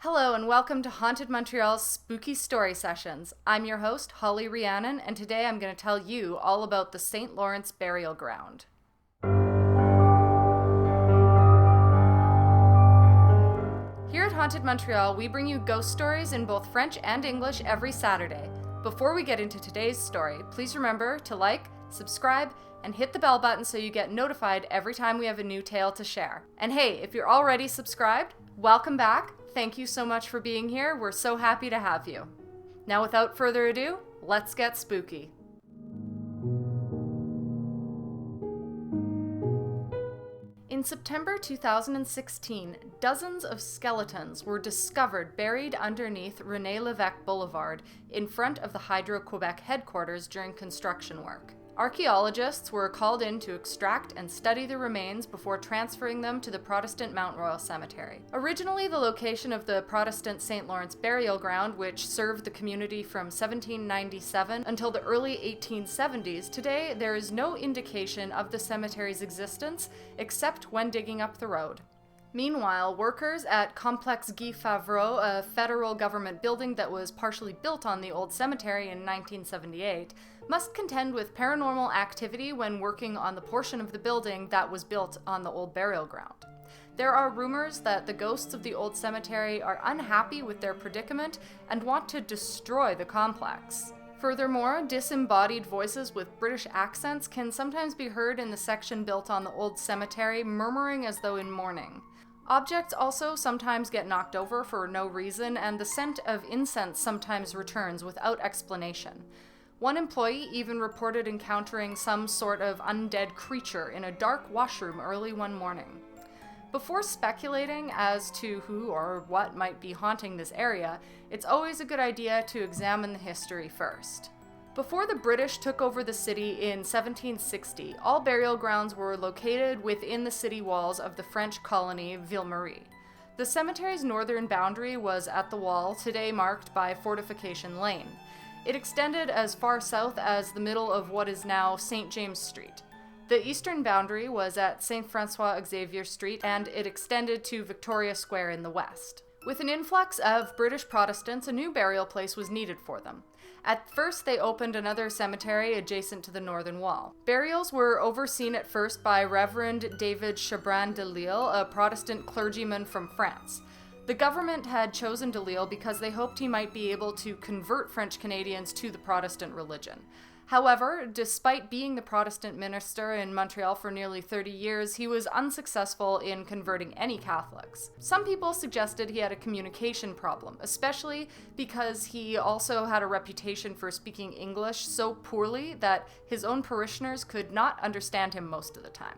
Hello and welcome to Haunted Montreal's Spooky Story Sessions. I'm your host, Holly Rhiannon, and today I'm going to tell you all about the St. Lawrence Burial Ground. Here at Haunted Montreal, we bring you ghost stories in both French and English every Saturday. Before we get into today's story, please remember to like, subscribe, and hit the bell button so you get notified every time we have a new tale to share. And hey, if you're already subscribed, welcome back. Thank you so much for being here. We're so happy to have you. Now, without further ado, let's get spooky. In September 2016, dozens of skeletons were discovered buried underneath René-Lévesque Boulevard in front of the Hydro-Québec headquarters during construction work. Archaeologists were called in to extract and study the remains before transferring them to the Protestant Mount Royal Cemetery. Originally the location of the Protestant St. Lawrence Burial Ground, which served the community from 1797 until the early 1870s, today there is no indication of the cemetery's existence except when digging up the road. Meanwhile, workers at Complexe Guy Favreau, a federal government building that was partially built on the old cemetery in 1978, must contend with paranormal activity when working on the portion of the building that was built on the old burial ground. There are rumors that the ghosts of the old cemetery are unhappy with their predicament and want to destroy the complex. Furthermore, disembodied voices with British accents can sometimes be heard in the section built on the old cemetery, murmuring as though in mourning. Objects also sometimes get knocked over for no reason, and the scent of incense sometimes returns without explanation. One employee even reported encountering some sort of undead creature in a dark washroom early one morning. Before speculating as to who or what might be haunting this area, it's always a good idea to examine the history first. Before the British took over the city in 1760, all burial grounds were located within the city walls of the French colony Ville-Marie. The cemetery's northern boundary was at the wall, today marked by Fortification Lane. It extended as far south as the middle of what is now St. James Street. The eastern boundary was at St. Francois Xavier Street, and it extended to Victoria Square in the west. With an influx of British Protestants, a new burial place was needed for them. At first, they opened another cemetery adjacent to the northern wall. Burials were overseen at first by Reverend David Chabran de Lille, a Protestant clergyman from France. The government had chosen de Lille because they hoped he might be able to convert French Canadians to the Protestant religion. However, despite being the Protestant minister in Montreal for nearly 30 years, he was unsuccessful in converting any Catholics. Some people suggested he had a communication problem, especially because he also had a reputation for speaking English so poorly that his own parishioners could not understand him most of the time.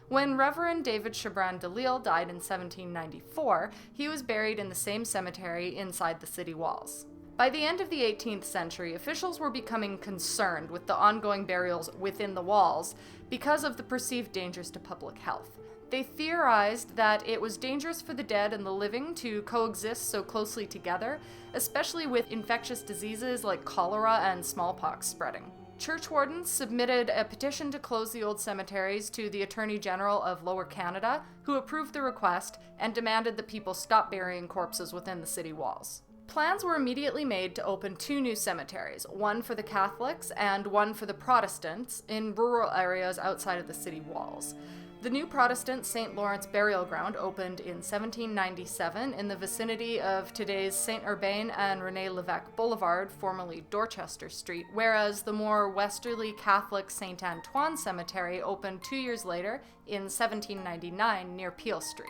When Reverend David Chabran de Lille died in 1794, he was buried in the same cemetery inside the city walls. By the end of the 18th century, officials were becoming concerned with the ongoing burials within the walls because of the perceived dangers to public health. They theorized that it was dangerous for the dead and the living to coexist so closely together, especially with infectious diseases like cholera and smallpox spreading. Church wardens submitted a petition to close the old cemeteries to the Attorney General of Lower Canada, who approved the request and demanded that people stop burying corpses within the city walls. Plans were immediately made to open two new cemeteries, one for the Catholics and one for the Protestants, in rural areas outside of the city walls. The new Protestant St. Lawrence Burial Ground opened in 1797 in the vicinity of today's St. Urbain and René-Lévesque Boulevard, formerly Dorchester Street, whereas the more westerly Catholic St. Antoine Cemetery opened 2 years later in 1799 near Peel Street.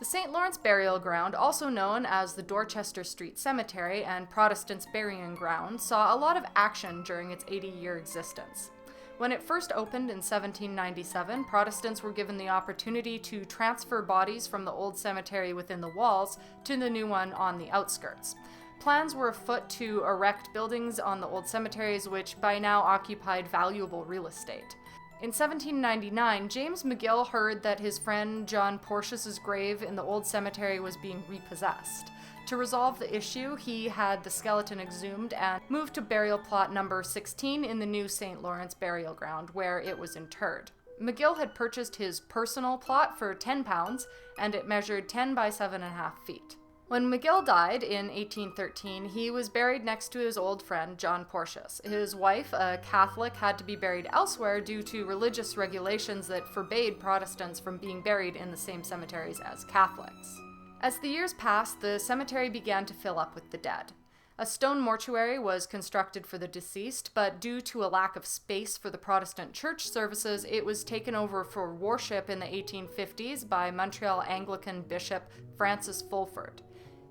The St. Lawrence Burial Ground, also known as the Dorchester Street Cemetery and Protestants' Burying Ground, saw a lot of action during its 80-year existence. When it first opened in 1797, Protestants were given the opportunity to transfer bodies from the old cemetery within the walls to the new one on the outskirts. Plans were afoot to erect buildings on the old cemeteries, which by now occupied valuable real estate. In 1799, James McGill heard that his friend John Porteous's grave in the old cemetery was being repossessed. To resolve the issue, he had the skeleton exhumed and moved to burial plot number 16 in the new St. Lawrence Burial Ground, where it was interred. McGill had purchased his personal plot for £10, and it measured 10 by 7.5 feet. When McGill died in 1813, he was buried next to his old friend John Porteous. His wife, a Catholic, had to be buried elsewhere due to religious regulations that forbade Protestants from being buried in the same cemeteries as Catholics. As the years passed, the cemetery began to fill up with the dead. A stone mortuary was constructed for the deceased, but due to a lack of space for the Protestant church services, it was taken over for worship in the 1850s by Montreal Anglican Bishop Francis Fulford.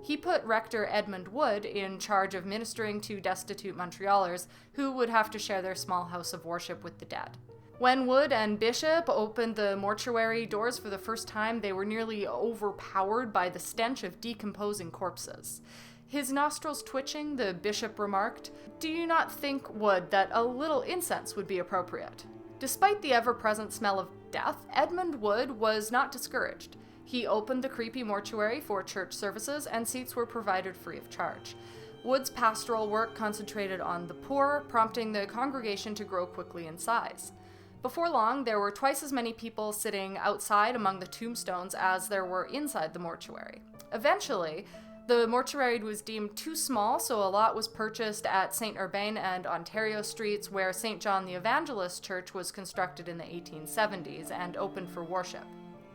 He put Rector Edmund Wood in charge of ministering to destitute Montrealers who would have to share their small house of worship with the dead. When Wood and Bishop opened the mortuary doors for the first time, they were nearly overpowered by the stench of decomposing corpses. His nostrils twitching, the bishop remarked, "Do you not think, Wood, that a little incense would be appropriate?" Despite the ever-present smell of death, Edmund Wood was not discouraged. He opened the creepy mortuary for church services, and seats were provided free of charge. Wood's pastoral work concentrated on the poor, prompting the congregation to grow quickly in size. Before long, there were twice as many people sitting outside among the tombstones as there were inside the mortuary. Eventually, the mortuary was deemed too small, so a lot was purchased at St. Urbain and Ontario Streets, where St. John the Evangelist Church was constructed in the 1870s and opened for worship.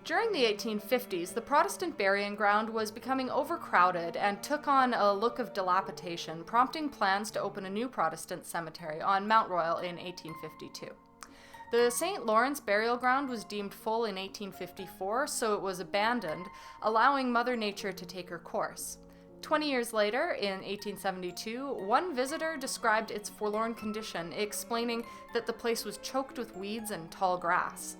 During the 1850s, the Protestant burying ground was becoming overcrowded and took on a look of dilapidation, prompting plans to open a new Protestant cemetery on Mount Royal in 1852. The St. Lawrence burial ground was deemed full in 1854, so it was abandoned, allowing Mother Nature to take her course. 20 years later, in 1872, one visitor described its forlorn condition, explaining that the place was choked with weeds and tall grass.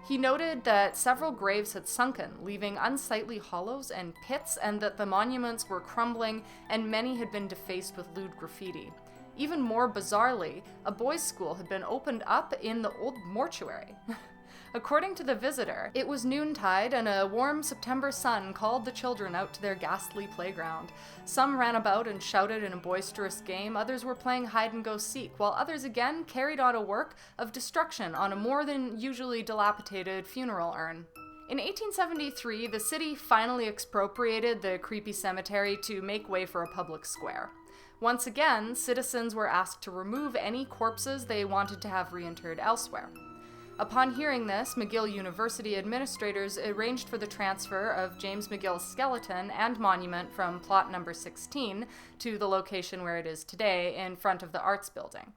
He noted that several graves had sunken, leaving unsightly hollows and pits, and that the monuments were crumbling and many had been defaced with lewd graffiti. Even more bizarrely, a boys' school had been opened up in the old mortuary. According to the visitor, it was noontide and a warm September sun called the children out to their ghastly playground. Some ran about and shouted in a boisterous game, others were playing hide-and-go-seek, while others again carried on a work of destruction on a more than usually dilapidated funeral urn. In 1873, the city finally expropriated the creepy cemetery to make way for a public square. Once again, citizens were asked to remove any corpses they wanted to have reinterred elsewhere. Upon hearing this, McGill University administrators arranged for the transfer of James McGill's skeleton and monument from plot number 16 to the location where it is today, in front of the Arts Building.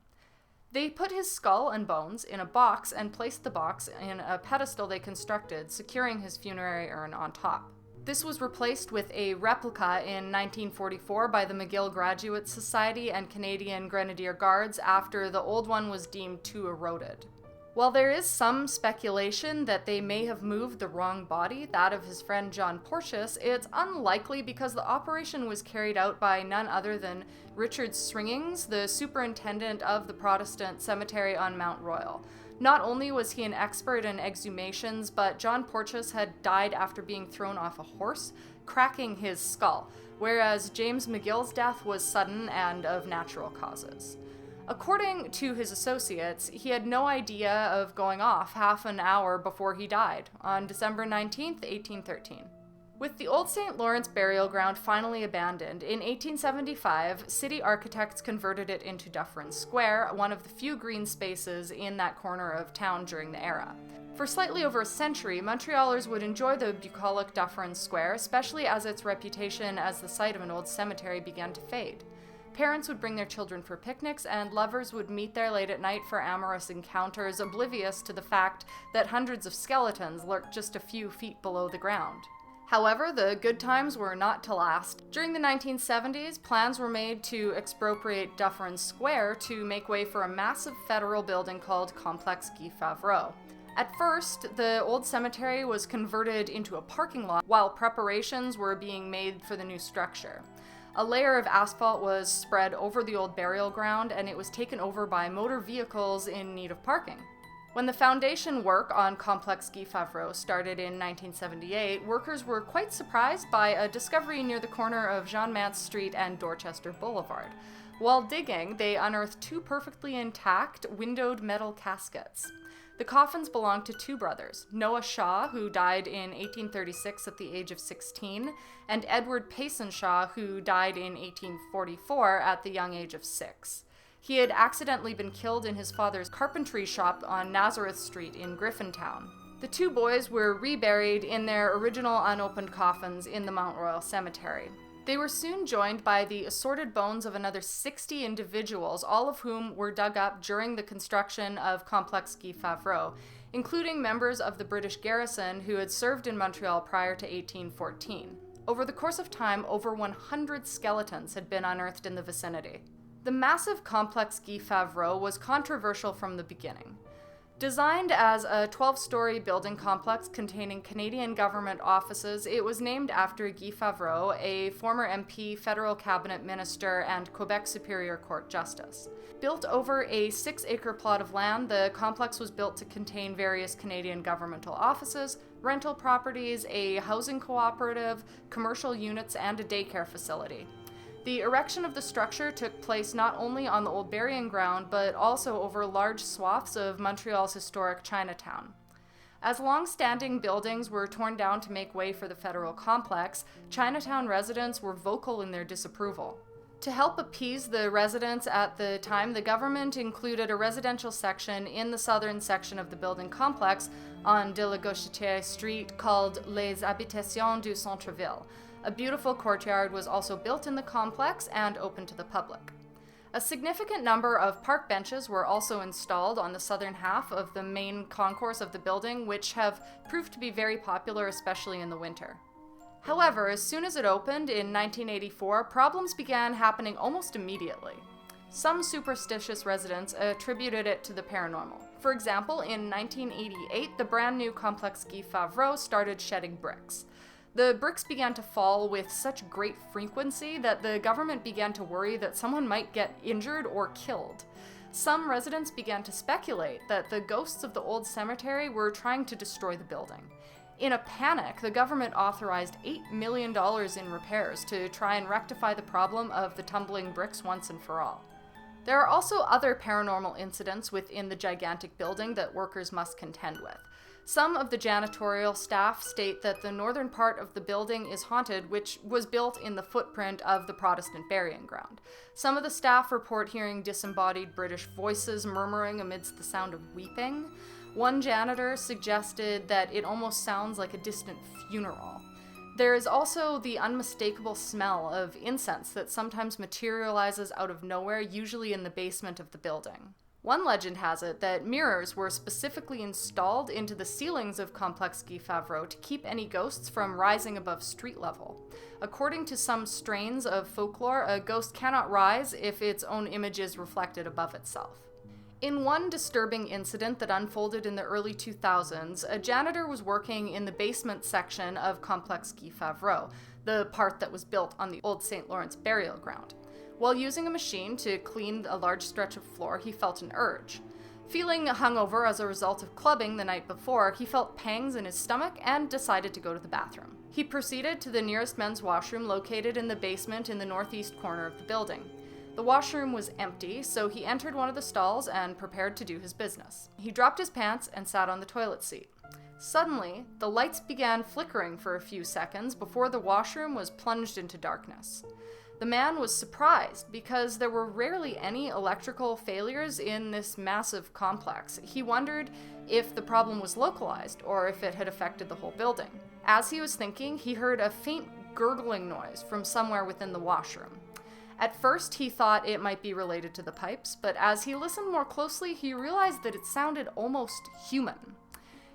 They put his skull and bones in a box and placed the box in a pedestal they constructed, securing his funerary urn on top. This was replaced with a replica in 1944 by the McGill Graduate Society and Canadian Grenadier Guards after the old one was deemed too eroded. While there is some speculation that they may have moved the wrong body, that of his friend John Porteous, it's unlikely because the operation was carried out by none other than Richard Stringings, the superintendent of the Protestant Cemetery on Mount Royal. Not only was he an expert in exhumations, but John Porteous had died after being thrown off a horse, cracking his skull, whereas James McGill's death was sudden and of natural causes. According to his associates, he had no idea of going off half an hour before he died, on December 19, 1813. With the old St. Lawrence burial ground finally abandoned, in 1875, city architects converted it into Dufferin Square, one of the few green spaces in that corner of town during the era. For slightly over a century, Montrealers would enjoy the bucolic Dufferin Square, especially as its reputation as the site of an old cemetery began to fade. Parents would bring their children for picnics, and lovers would meet there late at night for amorous encounters, oblivious to the fact that hundreds of skeletons lurked just a few feet below the ground. However, the good times were not to last. During the 1970s, plans were made to expropriate Dufferin Square to make way for a massive federal building called Complex Guy Favreau. At first, the old cemetery was converted into a parking lot while preparations were being made for the new structure. A layer of asphalt was spread over the old burial ground, and it was taken over by motor vehicles in need of parking. When the foundation work on Complex Guy Favreau started in 1978, workers were quite surprised by a discovery near the corner of Jean Mance Street and Dorchester Boulevard. While digging, they unearthed two perfectly intact, windowed metal caskets. The coffins belonged to two brothers, Noah Shaw, who died in 1836 at the age of 16, and Edward Payson Shaw, who died in 1844 at the young age of 6. He had accidentally been killed in his father's carpentry shop on Nazareth Street in Griffintown. The two boys were reburied in their original unopened coffins in the Mount Royal Cemetery. They were soon joined by the assorted bones of another 60 individuals, all of whom were dug up during the construction of Complexe Guy Favreau, including members of the British garrison who had served in Montreal prior to 1814. Over the course of time, over 100 skeletons had been unearthed in the vicinity. The massive Complexe Guy Favreau was controversial from the beginning. Designed as a 12-story building complex containing Canadian government offices, it was named after Guy Favreau, a former MP, federal cabinet minister, and Quebec Superior Court justice. Built over a 6-acre plot of land, the complex was built to contain various Canadian governmental offices, rental properties, a housing cooperative, commercial units, and a daycare facility. The erection of the structure took place not only on the old burying ground, but also over large swaths of Montreal's historic Chinatown. As long-standing buildings were torn down to make way for the federal complex, Chinatown residents were vocal in their disapproval. To help appease the residents at the time, the government included a residential section in the southern section of the building complex on De la Gauchetière Street called Les Habitations du Centre-Ville. A beautiful courtyard was also built in the complex and open to the public. A significant number of park benches were also installed on the southern half of the main concourse of the building, which have proved to be very popular, especially in the winter. However, as soon as it opened in 1984, problems began happening almost immediately. Some superstitious residents attributed it to the paranormal. For example, in 1988, the brand new Complexe Guy Favreau started shedding bricks. The bricks began to fall with such great frequency that the government began to worry that someone might get injured or killed. Some residents began to speculate that the ghosts of the old cemetery were trying to destroy the building. In a panic, the government authorized $8 million in repairs to try and rectify the problem of the tumbling bricks once and for all. There are also other paranormal incidents within the gigantic building that workers must contend with. Some of the janitorial staff state that the northern part of the building is haunted, which was built in the footprint of the Protestant burying ground. Some of the staff report hearing disembodied British voices murmuring amidst the sound of weeping. One janitor suggested that it almost sounds like a distant funeral. There is also the unmistakable smell of incense that sometimes materializes out of nowhere, usually in the basement of the building. One legend has it that mirrors were specifically installed into the ceilings of Complexe Guy Favreau to keep any ghosts from rising above street level. According to some strains of folklore, a ghost cannot rise if its own image is reflected above itself. In one disturbing incident that unfolded in the early 2000s, a janitor was working in the basement section of Complexe Guy Favreau, the part that was built on the old St. Lawrence burial ground. While using a machine to clean a large stretch of floor, he felt an urge. Feeling hungover as a result of clubbing the night before, he felt pangs in his stomach and decided to go to the bathroom. He proceeded to the nearest men's washroom located in the basement in the northeast corner of the building. The washroom was empty, so he entered one of the stalls and prepared to do his business. He dropped his pants and sat on the toilet seat. Suddenly, the lights began flickering for a few seconds before the washroom was plunged into darkness. The man was surprised because there were rarely any electrical failures in this massive complex. He wondered if the problem was localized or if it had affected the whole building. As he was thinking, he heard a faint gurgling noise from somewhere within the washroom. At first, he thought it might be related to the pipes, but as he listened more closely, he realized that it sounded almost human.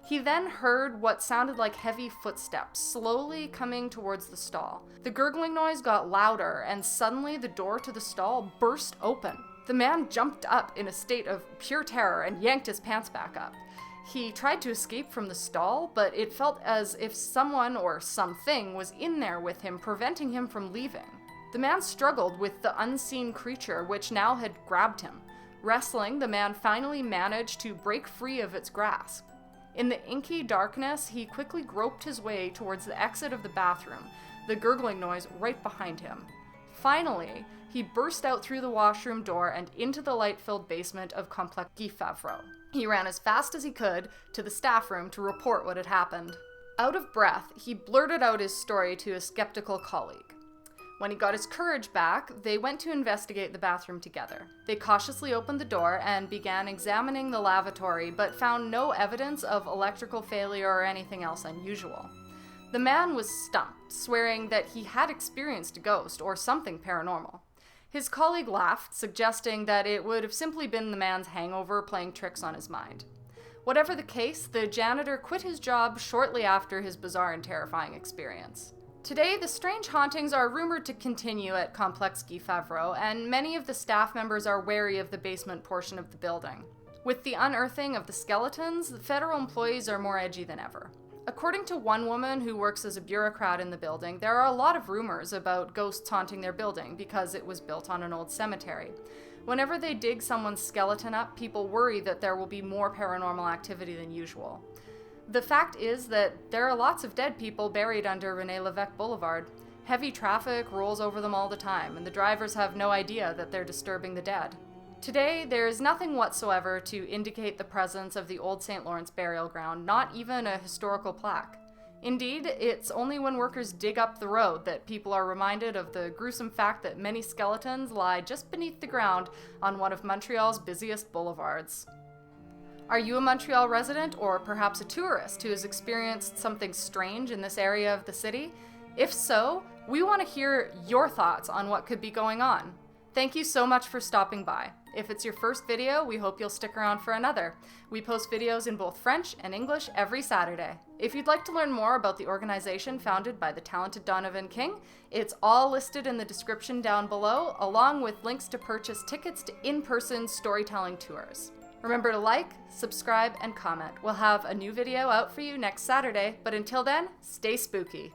He then heard what sounded like heavy footsteps, slowly coming towards the stall. The gurgling noise got louder, and suddenly the door to the stall burst open. The man jumped up in a state of pure terror and yanked his pants back up. He tried to escape from the stall, but it felt as if someone or something was in there with him, preventing him from leaving. The man struggled with the unseen creature, which now had grabbed him. Wrestling, the man finally managed to break free of its grasp. In the inky darkness, he quickly groped his way towards the exit of the bathroom, the gurgling noise right behind him. Finally, he burst out through the washroom door and into the light-filled basement of Complexe Guy Favreau. He ran as fast as he could to the staff room to report what had happened. Out of breath, he blurted out his story to a skeptical colleague. When he got his courage back, they went to investigate the bathroom together. They cautiously opened the door and began examining the lavatory, but found no evidence of electrical failure or anything else unusual. The man was stumped, swearing that he had experienced a ghost or something paranormal. His colleague laughed, suggesting that it would have simply been the man's hangover playing tricks on his mind. Whatever the case, the janitor quit his job shortly after his bizarre and terrifying experience. Today, the strange hauntings are rumored to continue at Complexe Guy Favreau, and many of the staff members are wary of the basement portion of the building. With the unearthing of the skeletons, the federal employees are more edgy than ever. According to one woman who works as a bureaucrat in the building, there are a lot of rumors about ghosts haunting their building because it was built on an old cemetery. Whenever they dig someone's skeleton up, people worry that there will be more paranormal activity than usual. The fact is that there are lots of dead people buried under René-Lévesque Boulevard. Heavy traffic rolls over them all the time, and the drivers have no idea that they're disturbing the dead. Today, there is nothing whatsoever to indicate the presence of the old St. Lawrence burial ground, not even a historical plaque. Indeed, it's only when workers dig up the road that people are reminded of the gruesome fact that many skeletons lie just beneath the ground on one of Montreal's busiest boulevards. Are you a Montreal resident or perhaps a tourist who has experienced something strange in this area of the city? If so, we want to hear your thoughts on what could be going on. Thank you so much for stopping by. If it's your first video, we hope you'll stick around for another. We post videos in both French and English every Saturday. If you'd like to learn more about the organization founded by the talented Donovan King, it's all listed in the description down below, along with links to purchase tickets to in-person storytelling tours. Remember to like, subscribe, and comment. We'll have a new video out for you next Saturday, but until then, stay spooky.